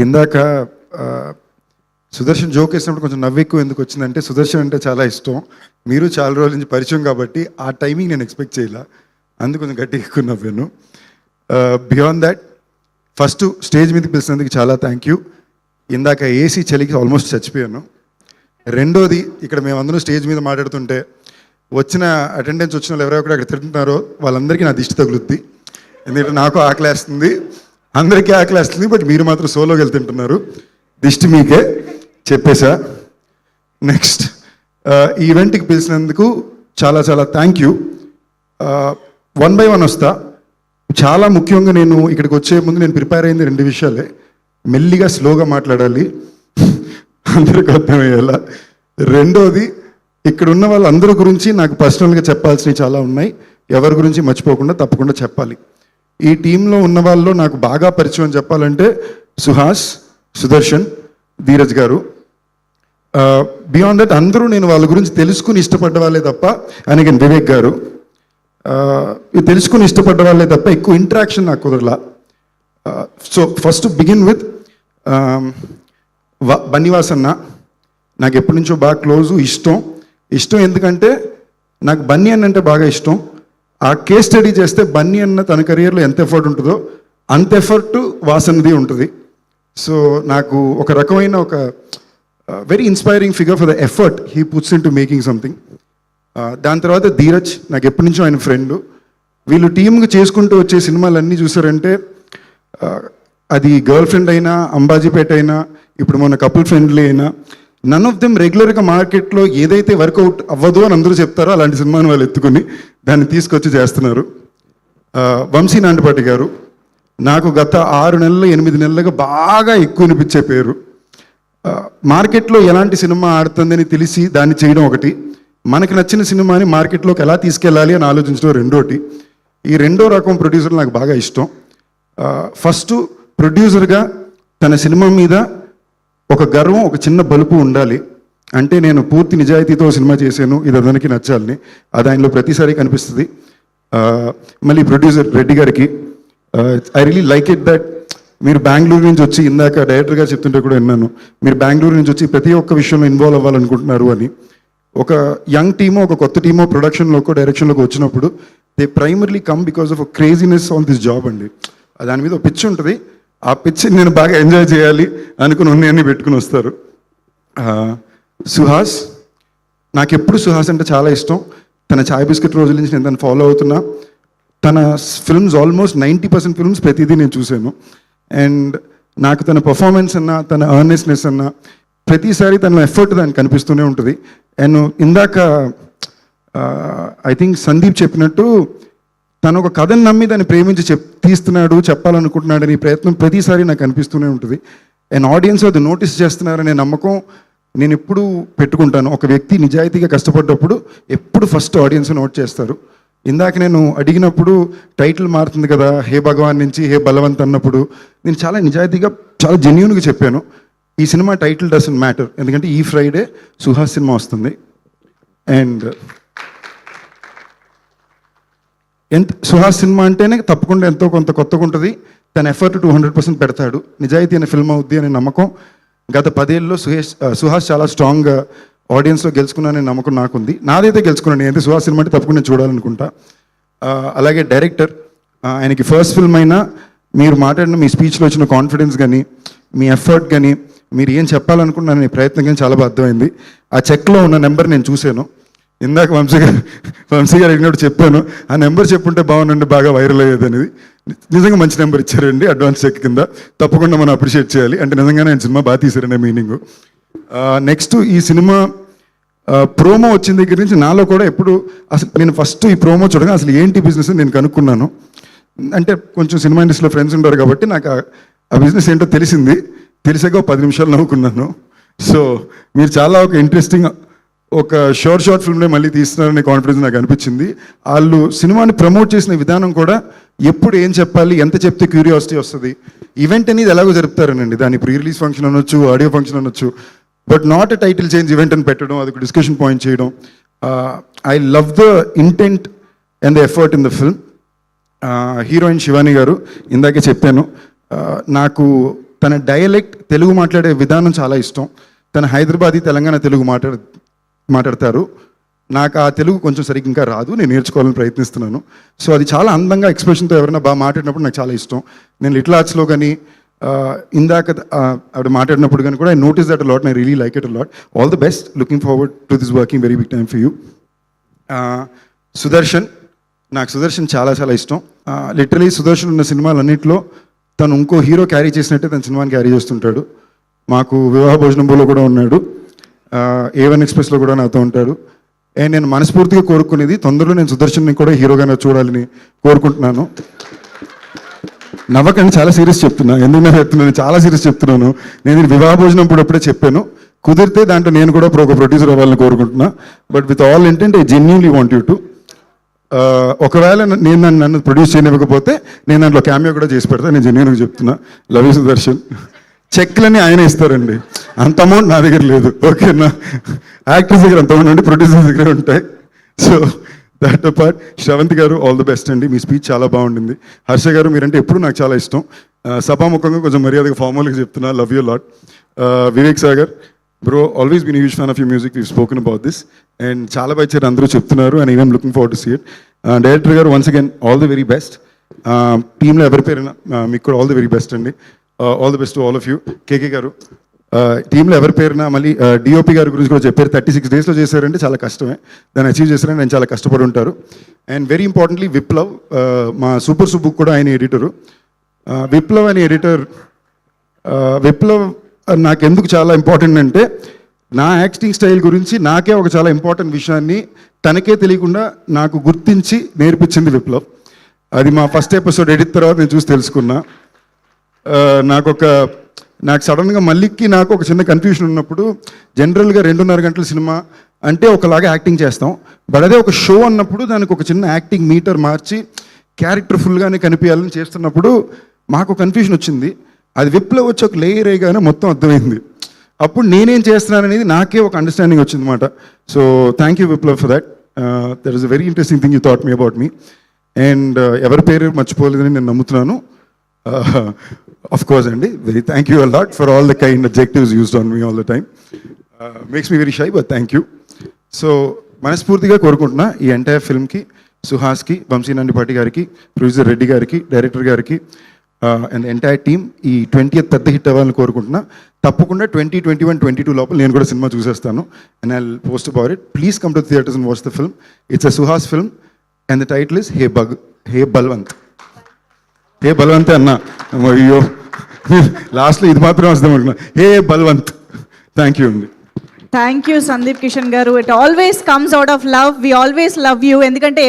ఇందాక సుదర్శన్ జోక్ వేసినప్పుడు కొంచెం నవ్వు ఎక్కువ ఎందుకు వచ్చిందంటే సుదర్శన్ అంటే చాలా ఇష్టం, మీరు చాలా రోజుల నుంచి పరిచయం కాబట్టి ఆ టైమింగ్ నేను ఎక్స్పెక్ట్ చేయాల, అందుకు కొంచెం గట్టిగా ఎక్కువ నవ్వాను. బియాండ్ దాట్ ఫస్ట్ స్టేజ్ మీదకి పిలిచినందుకు చాలా థ్యాంక్ యూ. ఇందాక ఏసీ చలికి ఆల్మోస్ట్ చచ్చిపోయాను. రెండోది, ఇక్కడ మేమందరం స్టేజ్ మీద మాట్లాడుతుంటే వచ్చిన అటెండెన్స్ వచ్చిన వాళ్ళు ఎవరెవరు అక్కడ తింటున్నారో వాళ్ళందరికీ నా దిష్టి తగులుద్ది. ఎందుకంటే నాకు ఆకలేస్తుంది, అందరికీ ఆకలేస్తుంది, బట్ మీరు మాత్రం సోలోకి వెళ్తుంటున్నారు. దిష్టి మీకే చెప్పేశా. నెక్స్ట్, ఈ ఈవెంట్కి పిలిచినందుకు చాలా చాలా థ్యాంక్ యూ. 1 by 1 వస్తా. చాలా ముఖ్యంగా నేను ఇక్కడికి వచ్చే ముందు నేను ప్రిపేర్ అయింది 2 విషయాలే. మెల్లిగా స్లోగా మాట్లాడాలి, అందరికి అర్థమయ్యేలా. రెండోది, ఇక్కడ ఉన్న వాళ్ళందరి గురించి నాకు పర్సనల్గా చెప్పాల్సినవి చాలా ఉన్నాయి, ఎవరి గురించి మర్చిపోకుండా తప్పకుండా చెప్పాలి. ఈ టీంలో ఉన్న వాళ్ళలో నాకు బాగా పరిచయం చెప్పాలంటే సుహాస్, సుదర్శన్, ధీరజ్ గారు. బియాండ్ దట్ అందరూ నేను వాళ్ళ గురించి తెలుసుకుని ఇష్టపడ్డ వాళ్ళే తప్ప, అలాగే వివేక్ గారు, తెలుసుకుని ఇష్టపడ్డ వాళ్ళే తప్ప ఎక్కువ ఇంటరాక్షన్ నాకు కుదరలా. So first begin with Bunny Vas అన్న. నాకు ఎప్పటి నుంచో బాగా క్లోజు, ఇష్టం ఎందుకంటే నాకు బన్నీ అన్న అంటే బాగా ఇష్టం. ఆ కేస్ స్టడీ చేస్తే బన్నీ అన్న తన కెరియర్లో ఎంత ఎఫర్ట్ ఉంటుందో అంత ఎఫర్ట్ వాసనది ఉంటుంది. సో నాకు ఒక రకమైన ఒక very inspiring figure for the effort he puts in to making something. దాని తర్వాత ధీరజ్, నాకు ఎప్పటి నుంచో ఆయన ఫ్రెండ్. వీళ్ళు టీమ్గా చేసుకుంటూ వచ్చే సినిమాలన్నీ చూసారంటే అది గర్ల్ ఫ్రెండ్ అయినా, అంబాజీపేట అయినా, ఇప్పుడు మన కపుల్ ఫ్రెండ్లీ అయినా, నన్ ఆఫ్ దెమ్ రెగ్యులర్గా మార్కెట్లో ఏదైతే వర్కౌట్ అవ్వదు అని అందరూ చెప్తారో అలాంటి సినిమాని వాళ్ళు ఎత్తుకుని దాన్ని తీసుకొచ్చి చేస్తున్నారు. వంశీ నాంటిపాటి గారు నాకు గత 6 నెలలు 8 నెలలుగా బాగా ఎక్కువ వినిపించే పేరు. మార్కెట్లో ఎలాంటి సినిమా ఆడుతుందని తెలిసి దాన్ని చేయడం ఒకటి, మనకి నచ్చిన సినిమాని మార్కెట్లోకి ఎలా తీసుకెళ్ళాలి అని ఆలోచించడం రెండోటి. ఈ రెండో రకం ప్రొడ్యూసర్ నాకు బాగా ఇష్టం. ఫస్ట్ ప్రొడ్యూసర్గా తన సినిమా మీద ఒక గర్వం, ఒక చిన్న బలుపు ఉండాలి. అంటే నేను పూర్తి నిజాయితీతో సినిమా చేశాను, ఇది అందరికీ నచ్చాలని, అది ఆయనలో ప్రతిసారి కనిపిస్తుంది. మళ్ళీ ప్రొడ్యూసర్ రెడ్డి గారికి I really like it that మీరు బెంగళూరు నుంచి వచ్చి, ఇందాక డైరెక్టర్ గారు చెప్తుంటే కూడా విన్నాను, మీరు బెంగళూరు నుంచి వచ్చి ప్రతి ఒక్క విషయంలో ఇన్వాల్వ్ అవ్వాలనుకుంటున్నారు అని. ఒక యంగ్ టీమో, ఒక కొత్త టీమో ప్రొడక్షన్లోకో డైరెక్షన్లోకి వచ్చినప్పుడు they primarily come because of craziness on this job అండి. దాని మీద ఒక పిచ్ ఉంటుంది, ఆ పిచ్ని నేను బాగా ఎంజాయ్ చేయాలి అనుకుని ఉన్నాయన్నీ పెట్టుకుని వస్తారు. సుహాస్, నాకు ఎప్పుడు సుహాస్ అంటే చాలా ఇష్టం. తన చాయ్ బిస్కెట్ రోజుల నుంచి నేను తను ఫాలో అవుతున్నా. తన ఫిల్మ్స్ ఆల్మోస్ట్ 90% ఫిల్మ్స్ ప్రతిదీ నేను చూశాను. అండ్ నాకు తన పర్ఫార్మెన్స్ అన్నా, తన అర్నెస్నెస్ అన్నా, ప్రతిసారి తన ఎఫర్ట్ దానికి కనిపిస్తూనే ఉంటుంది. అండ్ ఇందాక ఐ థింక్ సందీప్ చెప్పినట్టు తను ఒక కథను నమ్మి దాన్ని ప్రేమించి తీస్తున్నాడు, చెప్పాలనుకుంటున్నాడని ప్రయత్నం ప్రతిసారి నాకు అనిపిస్తూనే ఉంటుంది. అండ్ ఆడియన్స్ అది నోటీస్ చేస్తున్నారనే నమ్మకం నేను ఎప్పుడు పెట్టుకుంటాను. ఒక వ్యక్తి నిజాయితీగా కష్టపడ్డప్పుడు ఎప్పుడు ఫస్ట్ ఆడియన్స్ నోట్ చేస్తారు. ఇందాక నేను అడిగినప్పుడు టైటిల్ మారుతుంది కదా, హే భగవాన్ నుంచి హే బలవంత్ అన్నప్పుడు నేను చాలా నిజాయితీగా, చాలా జెన్యూన్గా చెప్పాను, ఈ సినిమా టైటిల్ డజంట్ మ్యాటర్, ఎందుకంటే ఈ ఫ్రైడే సుహాస్ సినిమా వస్తుంది. అండ్ సుహాస్ సినిమా అంటేనే తప్పకుండా ఎంతో కొంత కొత్తగా ఉంటుంది. తన ఎఫర్ట్ 200% పెడతాడు. నిజాయితీ అనే ఫిల్మ్ అవుద్ది అనే నమ్మకం గత 10 ఏళ్ళలో సుహాస్ చాలా స్ట్రాంగ్గా ఆడియన్స్లో గెలుచుకున్నాననే నమ్మకం నాకుంది. నాదైతే గెలుచుకున్నాను, నేనైతే సుహాస్ సినిమా అంటే తప్పకుండా చూడాలనుకుంటా. అలాగే డైరెక్టర్, ఆయనకి ఫస్ట్ ఫిల్మ్ అయినా మీరు మాట్లాడిన మీ స్పీచ్లో వచ్చిన కాన్ఫిడెన్స్ కానీ, మీ ఎఫర్ట్ కానీ, మీరు ఏం చెప్పాలనుకున్నాను అనే ప్రయత్నం కానీ చాలా బాగా అర్థమైంది. ఆ చెక్లో ఉన్న నెంబర్ నేను చూశాను. ఇందాక వంశీ గారు అడిగినప్పుడు చెప్పాను, ఆ నెంబర్ చెప్పుంటే బాగుండండి, బాగా వైరల్ అయ్యేది అనేది. నిజంగా మంచి నెంబర్ ఇచ్చారండి అడ్వాన్స్ చెక్ కింద, తప్పకుండా మనం అప్రిషియేట్ చేయాలి. అంటే నిజంగానే ఆయన సినిమా బాగా తీశారనే మీనింగ్. నెక్స్ట్, ఈ సినిమా ప్రోమో వచ్చిన దగ్గర నుంచి నాలో కూడా ఎప్పుడు అసలు నేను ఫస్ట్ ఈ ప్రోమో చూడగా అసలు ఏంటి బిజినెస్ నేను కనుక్కున్నాను. అంటే కొంచెం సినిమా ఇండస్ట్రీలో ఫ్రెండ్స్ ఉంటారు కాబట్టి నాకు ఆ బిజినెస్ ఏంటో తెలిసాక 10 నిమిషాలు నవ్వుకున్నాను. సో మీరు చాలా ఒక ఇంట్రెస్టింగ్, ఒక షార్ట్ ఫిల్మ్నే మళ్ళీ తీస్తున్నారనే కాన్ఫిడెన్స్ నాకు అనిపించింది. వాళ్ళు సినిమాని ప్రమోట్ చేసిన విధానం కూడా ఎప్పుడు ఏం చెప్పాలి, ఎంత చెప్తే క్యూరియాసిటీ వస్తుంది. ఈవెంట్ అనేది ఎలాగో జరుపుతారనండి, దాని ప్రీ రిలీజ్ ఫంక్షన్ అనొచ్చు, ఆడియో ఫంక్షన్ అనొచ్చు, but not a title change event అని పెట్టడం, అదొక డిస్కషన్ పాయింట్ చేయడం. I love the intent and the effort in the film. Heroine Shivani గారు, ఇందాకే చెప్పాను, నాకు తన డయలెక్ట్ తెలుగు మాట్లాడే విధానం చాలా ఇష్టం. తన హైదరాబాదీ తెలంగాణ తెలుగు మాట్లాడతారు. నాకు ఆ తెలుగు కొంచెం సరిగ్గా ఇంకా రాదు, నేను నేర్చుకోవాలని ప్రయత్నిస్తున్నాను. సో అది చాలా అందంగా ఎక్స్ప్రెషన్తో ఎవరైనా బాగా మాట్లాడినప్పుడు నాకు చాలా ఇష్టం. నేను లిటిల్ ఆర్ట్స్లో కానీ ఇందాక ఆవిడ మాట్లాడినప్పుడు కానీ కూడా I notice that lot, I really like it lot. All the best, looking forward to this working very big time for you. Sudarshan, నాకు సుదర్శన్ చాలా చాలా ఇష్టం. లిటరలీ సుదర్శన్ ఉన్న సినిమాలన్నింటిలో తను ఇంకో హీరో క్యారీ చేసినట్టే తన సినిమాని క్యారీ చేస్తుంటాడు. మాకు వివాహ భోజనంలో కూడా ఉన్నాడు, A1 ఎక్స్ప్రెస్లో కూడా నాతో ఉంటాడు. అండ్ నేను మనస్ఫూర్తిగా కోరుకునేది తొందరలో నేను సుదర్శన్ని కూడా హీరోగా చూడాలని కోరుకుంటున్నాను. నవ్వకండి, చాలా సీరియస్ చెప్తున్నా. ఎందుకు చెప్తున్నాను, చాలా సీరియస్ చెప్తున్నాను. నేను వివాహ భోజనం అప్పుడే చెప్పాను, కుదిరితే దాంట్లో నేను కూడా ఒక ప్రొడ్యూసర్ అవ్వాలని కోరుకుంటున్నా. But with all intent I genuinely want you to. ఒకవేళ నేను నన్ను ప్రొడ్యూస్ చేయనివ్వకపోతే నేను దాంట్లో క్యామియో కూడా చేసి పెడతా. నేను జెన్యూన్గా చెప్తున్నా. Love you Sudarshan. చెక్లన్నీ ఆయన ఇస్తారండి, అంత అమౌంట్ నా దగ్గర లేదు. ఓకేనా, యాక్టర్స్ దగ్గర అంత అమౌంట్ ఉండి ప్రొడ్యూసర్స్ దగ్గర ఉంటాయి. So that part. శ్రవంతి గారు, ఆల్ ది బెస్ట్ అండి, మీ స్పీచ్ చాలా బాగుండింది. హర్ష గారు, మీరంటే ఎప్పుడు నాకు చాలా ఇష్టం. సభాముఖంగా కొంచెం మర్యాదగా ఫార్మల్గా చెప్తున్నా, love you lot. Vivek Sagar bro, always been huge fan of you music, we spoken about this and చాలా బాగా ఇచ్చారు, అందరూ చెప్తున్నారు. And even looking forward to see it. Director గారు, once again all the very best. టీంలో ఎవరి పేరైనా మీకు కూడా ఆల్ ది వెరీ బెస్ట్ అండి. All the best to all of you. KK garu, టీంలో ఎవరి పేరునా మళ్ళీ డిఓపి గారి గురించి కూడా చెప్పారు. 36 daysలో చేశారంటే చాలా కష్టమే, దాన్ని అచీవ్ చేశారని నేను చాలా కష్టపడి ఉంటారు. అండ్ వెరీ ఇంపార్టెంట్లీ విప్లవ్, మా సూపర్ సుబ్బుక్ కూడా ఆయన ఎడిటరు. విప్లవ్ అనే ఎడిటర్, విప్లవ్ నాకు ఎందుకు చాలా ఇంపార్టెంట్ అంటే, నా యాక్టింగ్ స్టైల్ గురించి నాకే ఒక చాలా ఇంపార్టెంట్ విషయాన్ని తనకే తెలియకుండా నాకు గుర్తించి నేర్పించింది విప్లవ్. అది మా ఫస్ట్ ఎపిసోడ్ ఎడిట్ తర్వాత నేను చూసి తెలుసుకున్నా. నాకు సడన్గా మల్లికి నాకు ఒక చిన్న కన్ఫ్యూషన్ ఉన్నప్పుడు, జనరల్గా 2.5 గంటల సినిమా అంటే ఒకలాగా యాక్టింగ్ చేస్తాం, బట్ అదే ఒక షో అన్నప్పుడు దానికి ఒక చిన్న యాక్టింగ్ మీటర్ మార్చి క్యారెక్టర్ ఫుల్గానే కనిపించాలని చేస్తున్నప్పుడు మాకు కన్ఫ్యూషన్ వచ్చింది. అది విప్లవ్ వచ్చి ఒక లేయర్ అయ్యగానే మొత్తం అర్థమైంది. అప్పుడు నేనేం చేస్తున్నాను అనేది నాకే ఒక అండర్స్టాండింగ్ వచ్చింది అనమాట. So thank you Viplav for that. That is a very interesting thing you thought me about me. And ఎవరి పేరు మర్చిపోలేదని నేను నమ్ముతున్నాను. Of course అండి, very thank you a lot for all the kind adjectives used on me all the time. Makes me very shy, but thank you. So మనస్ఫూర్తిగా కోరుకుంటున్నా ఈ entire ఫిల్మ్కి, సుహాస్కి, వంశీనందిపాటి గారికి, producer Reddy గారికి, డైరెక్టర్ గారికి అండ్ ఎంటైర్ టీమ్ ఈ 20th పెద్ద hit అవ్వాలని కోరుకుంటున్నా. తప్పకుండా 2021, 22 లోపల నేను కూడా సినిమా చూసేస్తాను. And I will post about it. Please come to theatres and watch the film. It's a Suhas film and the title is hey Balwant. Hey బల్వంతే అన్నా, అయ్యో లాస్ట్లో ఇది మాత్రం వస్తాం అనుకున్నా. హే బల్వంత్. థ్యాంక్ యూ అండి. Thank you Sandeep Kishan garu. It always comes out of love. We always love you. ఎందుకంటే